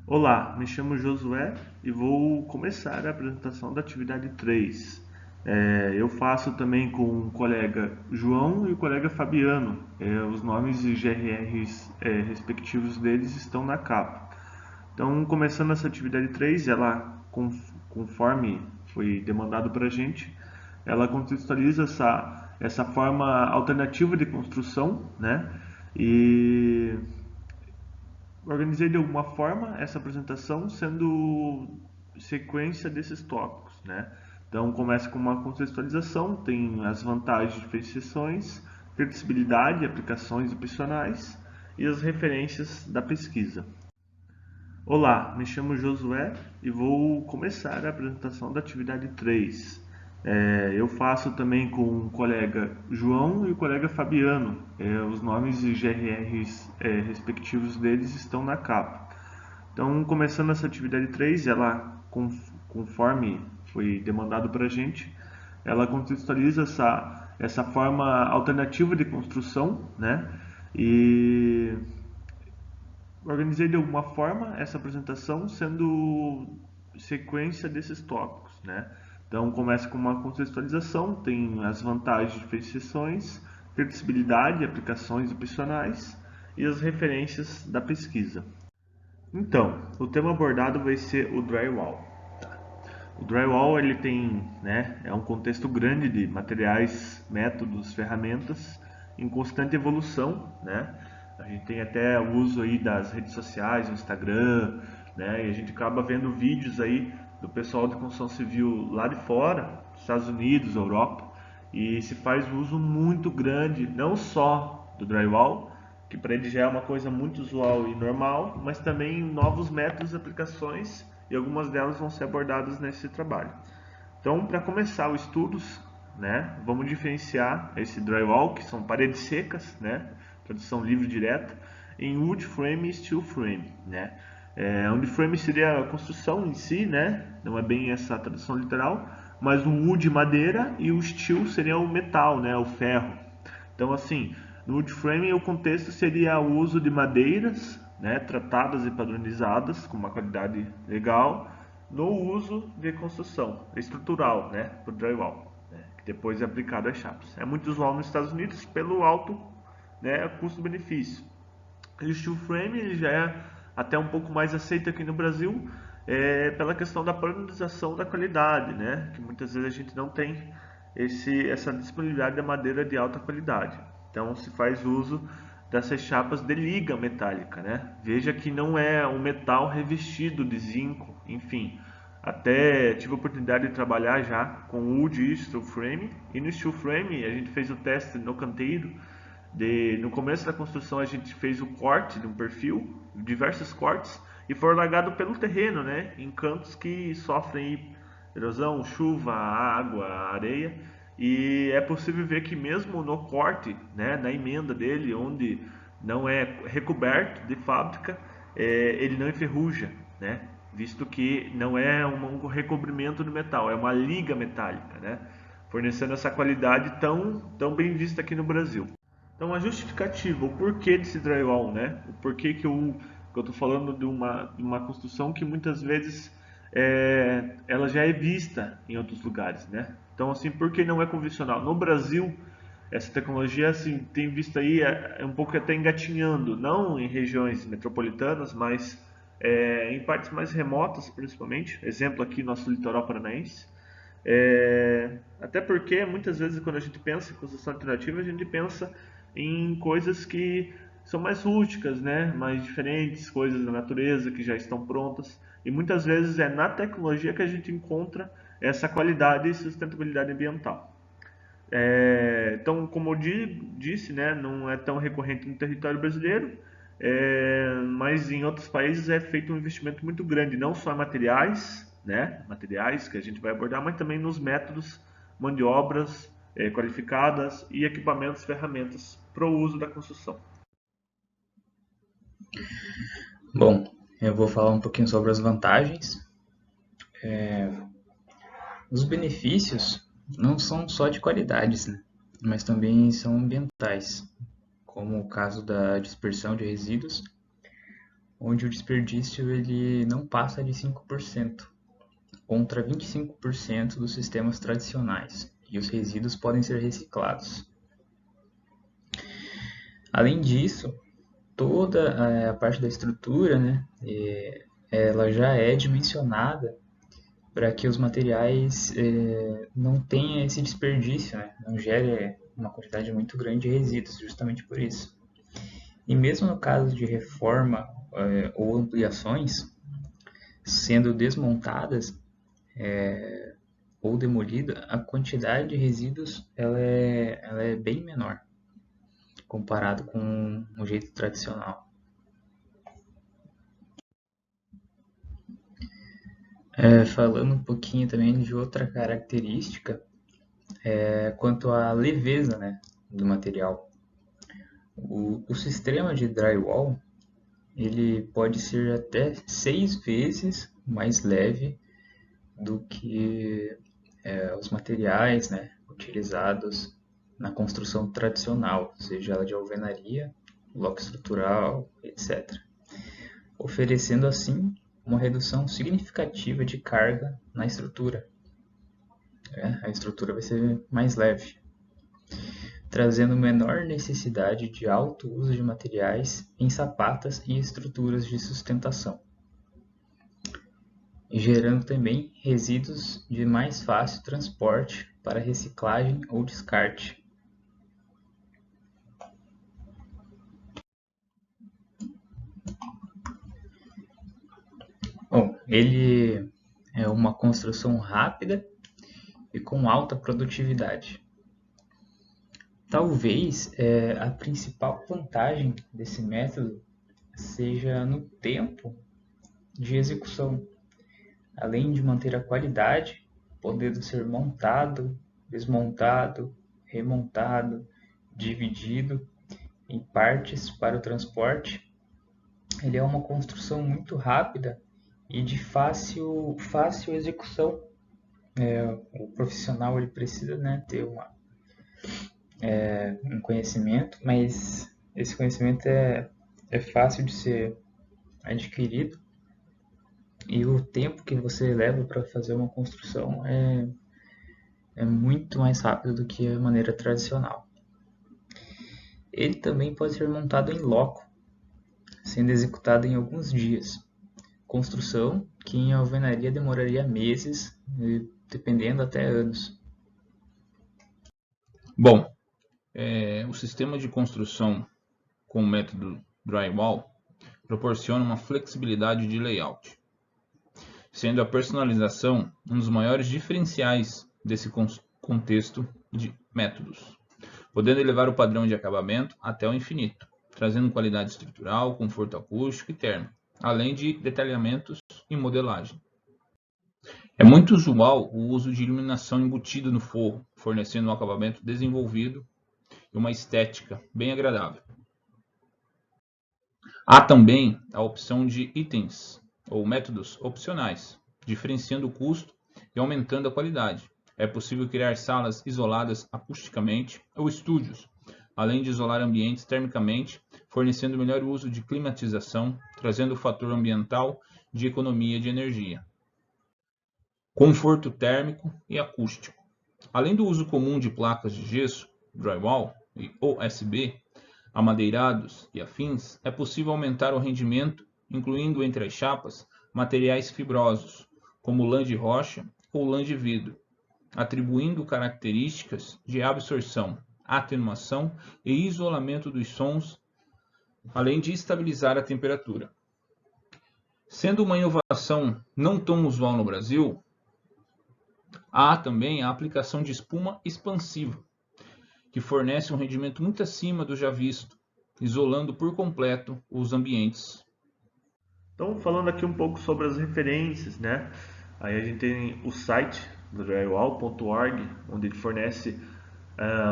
Olá, me chamo Josué e vou começar a apresentação da atividade 3. Eu faço também com o colega João e o colega Fabiano. Os nomes e GRRs respectivos deles estão na capa. Então, começando essa atividade 3, ela, conforme foi demandado para a gente, ela contextualiza essa forma alternativa de construção, né? E organizei de alguma forma essa apresentação sendo sequência desses tópicos, né? Então começa com uma contextualização, tem as vantagens de diferenciações, flexibilidade, aplicações opcionais e as referências da pesquisa. Olá, me chamo Josué e vou começar a apresentação da atividade 3. Eu faço também com o colega João e o colega Fabiano. Os nomes e GRRs respectivos deles estão na capa. Então, começando essa atividade 3, ela, conforme foi demandado para a gente, ela contextualiza essa forma alternativa de construção, né? E organizei de alguma forma essa apresentação sendo sequência desses tópicos, né? Então começa com uma contextualização, tem as vantagens de diferenciações, flexibilidade, aplicações opcionais e as referências da pesquisa. Então, o tema abordado vai ser o drywall. O drywall ele tem, né, é um contexto grande de materiais, métodos, ferramentas em constante evolução, né? A gente tem até o uso aí das redes sociais, o Instagram, né? E a gente acaba vendo vídeos aí do pessoal de construção civil lá de fora, Estados Unidos, Europa, e se faz uso muito grande, não só do drywall, que para ele já é uma coisa muito usual e normal, mas também novos métodos e aplicações, e algumas delas vão ser abordadas nesse trabalho. Então, para começar os estudos, né, vamos diferenciar esse drywall, que são paredes secas, né, tradução livre direta, em wood frame e steel frame, né. Wood frame seria a construção em si, né, não é bem essa tradução literal, mas o wood madeira e o steel seria o metal, né, o ferro. Então, assim, no wood frame o contexto seria o uso de madeiras, né, tratadas e padronizadas com uma qualidade legal, no uso de construção estrutural, né, para o drywall, né, que depois é aplicado às chapas. É muito usual nos Estados Unidos pelo alto, né, custo-benefício. E o steel frame ele já é até um pouco mais aceito aqui no Brasil, pela questão da padronização da qualidade, né, que muitas vezes a gente não tem essa disponibilidade da madeira de alta qualidade. Então se faz uso dessas chapas de liga metálica, né? Veja que não é um metal revestido de zinco, enfim. Até tive a oportunidade de trabalhar já com wood e steel frame, e no steel frame a gente fez o teste no canteiro. No começo da construção a gente fez o corte de um perfil, diversos cortes, e foi largado pelo terreno, né? Em cantos que sofrem erosão, chuva, água, areia. E é possível ver que mesmo no corte, né, na emenda dele, onde não é recoberto de fábrica, ele não enferruja, né? Visto que não é um recobrimento do metal, é uma liga metálica, né? Fornecendo essa qualidade tão bem vista aqui no Brasil. Então, a justificativa, o porquê desse drywall, né? O porquê que eu estou falando de uma construção que muitas vezes ela já é vista em outros lugares, né? Então, assim, por que não é convencional? No Brasil, essa tecnologia, assim, tem visto aí um pouco até engatinhando, não em regiões metropolitanas, mas em partes mais remotas, principalmente. Exemplo aqui, nosso litoral paranaense. Até porque muitas vezes quando a gente pensa em construção alternativa, a gente pensa em coisas que são mais rústicas, né? Mais diferentes, coisas da natureza que já estão prontas. E muitas vezes é na tecnologia que a gente encontra essa qualidade e sustentabilidade ambiental. Então, como eu disse, né, não é tão recorrente no território brasileiro, mas em outros países é feito um investimento muito grande, não só em materiais, né, materiais que a gente vai abordar, mas também nos métodos, mão de obras qualificadas e equipamentos, ferramentas para o uso da construção. Bom, eu vou falar um pouquinho sobre as vantagens. Os benefícios não são só de qualidades, né? Mas também são ambientais, como o caso da dispersão de resíduos, onde o desperdício ele não passa de 5%, contra 25% dos sistemas tradicionais, e os resíduos podem ser reciclados. Além disso, toda a parte da estrutura, né, ela já é dimensionada para que os materiais não tenham esse desperdício, né, não gere uma quantidade muito grande de resíduos, justamente por isso. E mesmo no caso de reforma ou ampliações, sendo desmontadas ou demolida, a quantidade de resíduos ela é bem menor comparado com o jeito tradicional. Falando um pouquinho também de outra característica, quanto à leveza, né, do material. O sistema de drywall ele pode ser até 6 vezes mais leve do que os materiais, né, utilizados na construção tradicional, seja ela de alvenaria, bloco estrutural, etc. Oferecendo assim uma redução significativa de carga na estrutura. A estrutura vai ser mais leve, trazendo menor necessidade de alto uso de materiais em sapatas e estruturas de sustentação, e gerando também resíduos de mais fácil transporte para reciclagem ou descarte. Bom, ele é uma construção rápida e com alta produtividade. Talvez a principal vantagem desse método seja no tempo de execução, além de manter a qualidade, podendo ser montado, desmontado, remontado, dividido em partes para o transporte. Ele é uma construção muito rápida e de fácil execução. O profissional ele precisa, né, ter um conhecimento, mas esse conhecimento é fácil de ser adquirido, e o tempo que você leva para fazer uma construção é muito mais rápido do que a maneira tradicional. Ele também pode ser montado em loco, sendo executado em alguns dias. Construção que em alvenaria demoraria meses, dependendo até anos. Bom, o sistema de construção com o método drywall proporciona uma flexibilidade de layout, sendo a personalização um dos maiores diferenciais desse contexto de métodos, podendo elevar o padrão de acabamento até o infinito, trazendo qualidade estrutural, conforto acústico e térmico, além de detalhamentos e modelagem. É muito usual o uso de iluminação embutida no forro, fornecendo um acabamento desenvolvido e uma estética bem agradável. Há também a opção de itens ou métodos opcionais, diferenciando o custo e aumentando a qualidade. É possível criar salas isoladas acusticamente ou estúdios, além de isolar ambientes termicamente, fornecendo melhor uso de climatização, trazendo o fator ambiental de economia de energia. Conforto térmico e acústico. Além do uso comum de placas de gesso, drywall e OSB, amadeirados e afins, é possível aumentar o rendimento, incluindo entre as chapas materiais fibrosos, como lã de rocha ou lã de vidro, atribuindo características de absorção, atenuação e isolamento dos sons, além de estabilizar a temperatura. Sendo uma inovação não tão usual no Brasil, há também a aplicação de espuma expansiva, que fornece um rendimento muito acima do já visto, isolando por completo os ambientes. Então, falando aqui um pouco sobre as referências, né? Aí a gente tem o site do drywall.org, onde ele fornece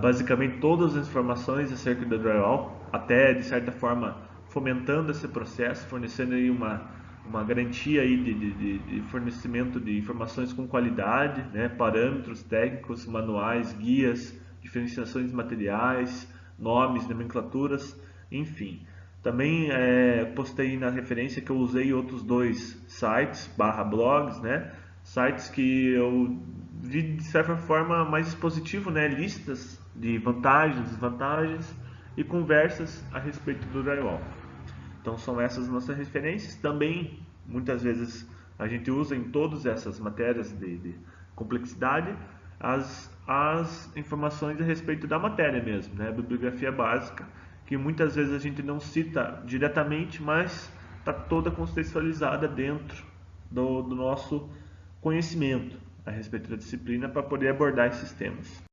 basicamente todas as informações acerca do drywall, até de certa forma fomentando esse processo, fornecendo aí uma garantia aí de fornecimento de informações com qualidade, né? Parâmetros técnicos, manuais, guias, diferenciações de materiais, nomes, nomenclaturas, enfim. Também postei na referência que eu usei outros 2 sites, /blogs, né? Sites que eu vi de certa forma mais expositivo, né? Listas de vantagens, desvantagens e conversas a respeito do drywall. Então são essas nossas referências. Também muitas vezes a gente usa em todas essas matérias de complexidade as informações a respeito da matéria mesmo, né? Bibliografia básica, que muitas vezes a gente não cita diretamente, mas está toda contextualizada dentro do nosso conhecimento a respeito da disciplina para poder abordar esses temas.